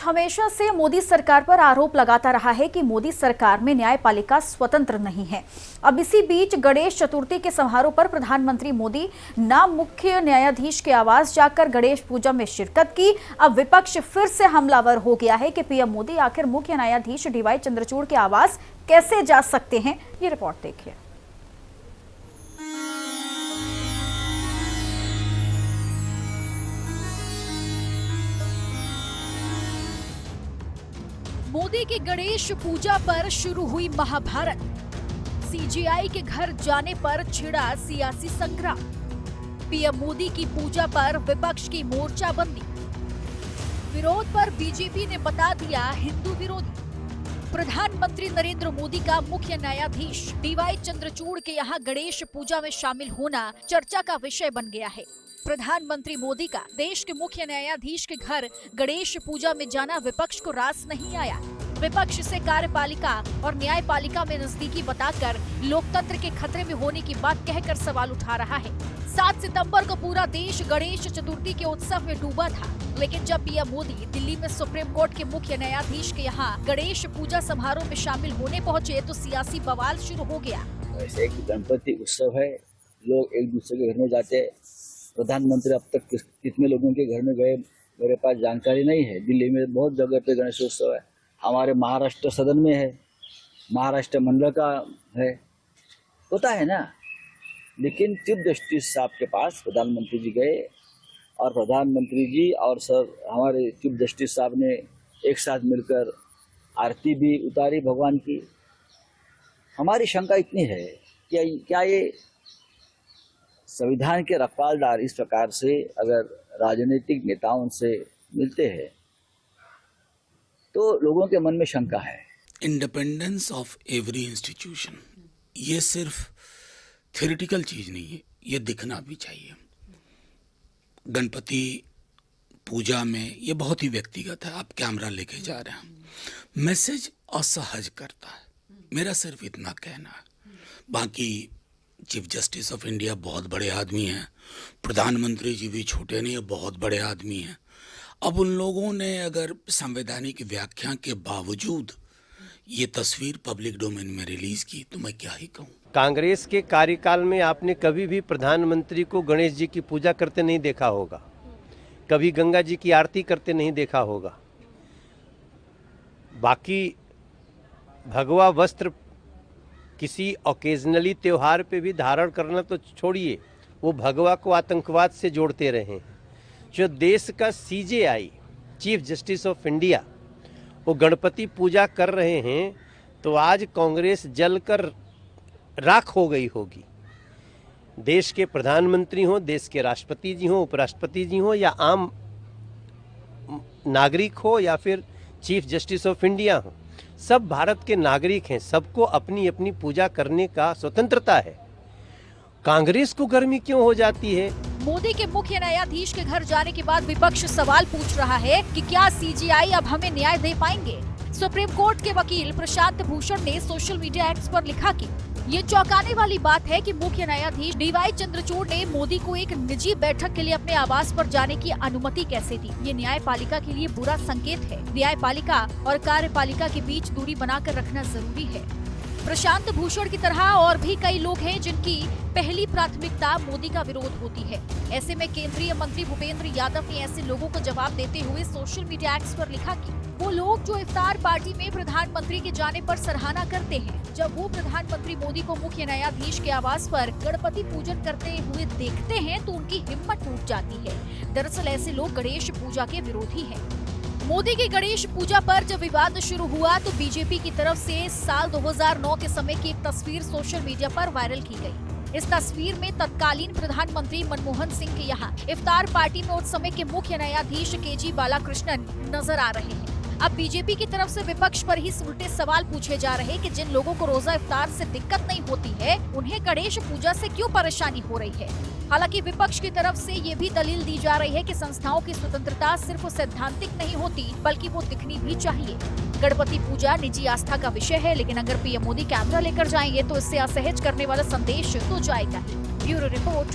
हमेशा से मोदी सरकार पर आरोप लगाता रहा है कि मोदी सरकार में न्यायपालिका स्वतंत्र नहीं है। अब इसी बीच गणेश चतुर्थी के समारोह पर प्रधानमंत्री मोदी नाम मुख्य न्यायाधीश के आवास जाकर गणेश पूजा में शिरकत की। अब विपक्ष फिर से हमलावर हो गया है कि पीएम मोदी आखिर मुख्य न्यायाधीश डीवाई चंद्रचूड़ के आवास कैसे जा सकते हैं। ये रिपोर्ट देखिए। मोदी की गणेश पूजा पर शुरू हुई महाभारत। सीजेआई के घर जाने पर छिड़ा सियासी संग्राम। पीएम मोदी की पूजा पर विपक्ष की मोर्चाबंदी। विरोध पर बीजेपी ने बता दिया हिंदू विरोधी। प्रधानमंत्री नरेंद्र मोदी का मुख्य न्यायाधीश डीवाई चंद्रचूड़ के यहां गणेश पूजा में शामिल होना चर्चा का विषय बन गया है। प्रधानमंत्री मोदी का देश के मुख्य न्यायाधीश के घर गणेश पूजा में जाना विपक्ष को रास नहीं आया। विपक्ष से कार्यपालिका और न्यायपालिका में नजदीकी बताकर लोकतंत्र के खतरे में होने की बात कहकर सवाल उठा रहा है। 7 सितंबर को पूरा देश गणेश चतुर्थी के उत्सव में डूबा था, लेकिन जब पीएम मोदी दिल्ली में सुप्रीम कोर्ट के मुख्य न्यायाधीश के यहाँ गणेश पूजा समारोह में शामिल होने पहुँचे तो सियासी बवाल शुरू हो गया। ऐसे एक गणपति उत्सव है, लोग एक दूसरे के घर में जाते हैं। प्रधानमंत्री अब तक कितने लोगों के घर में गए मेरे पास जानकारी नहीं है। दिल्ली में बहुत जगह पे गणेशोत्सव है, हमारे महाराष्ट्र सदन में है, महाराष्ट्र मंडल का है, होता है ना। लेकिन चीफ जस्टिस साहब के पास प्रधानमंत्री जी गए और प्रधानमंत्री जी और सर हमारे चीफ जस्टिस साहब ने एक साथ मिलकर आरती भी उतारी भगवान की। हमारी शंका इतनी है कि क्या ये संविधान के रखवालदार इस प्रकार से अगर राजनीतिक नेताओं से मिलते हैं तो लोगों के मन में शंका है। इंडिपेंडेंस ऑफ एवरी इंस्टीट्यूशन ये सिर्फ थ्योरेटिकल चीज नहीं है, ये दिखना भी चाहिए। गणपति पूजा में ये बहुत ही व्यक्तिगत है, आप कैमरा लेके जा रहे हैं, मैसेज असहज करता है। मेरा सिर्फ इतना कहना है। बाकी चीफ जस्टिस ऑफ इंडिया बहुत बड़े आदमी हैं, प्रधानमंत्री जी भी छोटे नहीं, बहुत बड़े आदमी हैं। अब उन लोगों ने अगर संवैधानिक व्याख्या के बावजूद ये तस्वीर पब्लिक डोमेन में रिलीज की तो मैं क्या ही कहूँ। कांग्रेस के कार्यकाल में आपने कभी भी प्रधानमंत्री को गणेश जी की पूजा करते नहीं देखा होगा, कभी गंगा जी की आरती करते नहीं देखा होगा। बाकी भगवा वस्त्र किसी ओकेजनली त्योहार पे भी धारण करना तो छोड़िए, वो भगवा को आतंकवाद से जोड़ते रहे हैं। जो देश का CJI chief justice of India वो गणपति पूजा कर रहे हैं तो आज कांग्रेस जलकर राख हो गई होगी। देश के प्रधानमंत्री हो, देश के राष्ट्रपति जी हो, उपराष्ट्रपति जी हो, या आम नागरिक हो, या फिर चीफ जस्टिस ऑफ इंडिया हो, सब भारत के नागरिक हैं। सबको अपनी अपनी पूजा करने का स्वतंत्रता है। कांग्रेस को गर्मी क्यों हो जाती है? मोदी के मुख्य न्यायाधीश के घर जाने के बाद विपक्ष सवाल पूछ रहा है कि क्या सीजेआई अब हमें न्याय दे पाएंगे। सुप्रीम कोर्ट के वकील प्रशांत भूषण ने सोशल मीडिया एक्स पर लिखा कि ये चौंकाने वाली बात है कि मुख्य न्यायाधीश डीवाई चंद्रचूड़ ने मोदी को एक निजी बैठक के लिए अपने आवास पर जाने की अनुमति कैसे दी। ये न्यायपालिका के लिए बुरा संकेत है। न्यायपालिका और कार्यपालिका के बीच दूरी बनाकर रखना जरूरी है। प्रशांत भूषण की तरह और भी कई लोग हैं जिनकी पहली प्राथमिकता मोदी का विरोध होती है। ऐसे में केंद्रीय मंत्री भूपेंद्र यादव ने ऐसे लोगों को जवाब देते हुए सोशल मीडिया एक्स पर लिखा कि वो लोग जो इफ्तार पार्टी में प्रधानमंत्री के जाने पर सराहना करते हैं, जब वो प्रधानमंत्री मोदी को मुख्य न्यायाधीश के आवास पर गणपति पूजन करते हुए देखते हैं तो उनकी हिम्मत टूट जाती है। दरअसल ऐसे लोग गणेश पूजा के विरोधी हैं। मोदी की गणेश पूजा पर जब विवाद शुरू हुआ तो बीजेपी की तरफ से साल 2009 के समय की एक तस्वीर सोशल मीडिया पर वायरल की गई। इस तस्वीर में तत्कालीन प्रधानमंत्री मनमोहन सिंह के यहाँ इफ्तार पार्टी में उस समय के मुख्य न्यायाधीश के.जी. बालाकृष्णन नजर आ रहे हैं। अब बीजेपी की तरफ से विपक्ष पर ही उल्टे सवाल पूछे जा रहे हैं कि जिन लोगों को रोजा इफ्तार से दिक्कत नहीं होती है, उन्हें गणेश पूजा से क्यों परेशानी हो रही है। हालांकि विपक्ष की तरफ से ये भी दलील दी जा रही है कि संस्थाओं की स्वतंत्रता सिर्फ सैद्धांतिक नहीं होती, बल्कि वो दिखनी भी चाहिए। गणपति पूजा निजी आस्था का विषय है, लेकिन अगर पीएम मोदी कैमरा लेकर जाएंगे तो इससे असहज करने वाला संदेश तो जाएगा ही। Bureau report.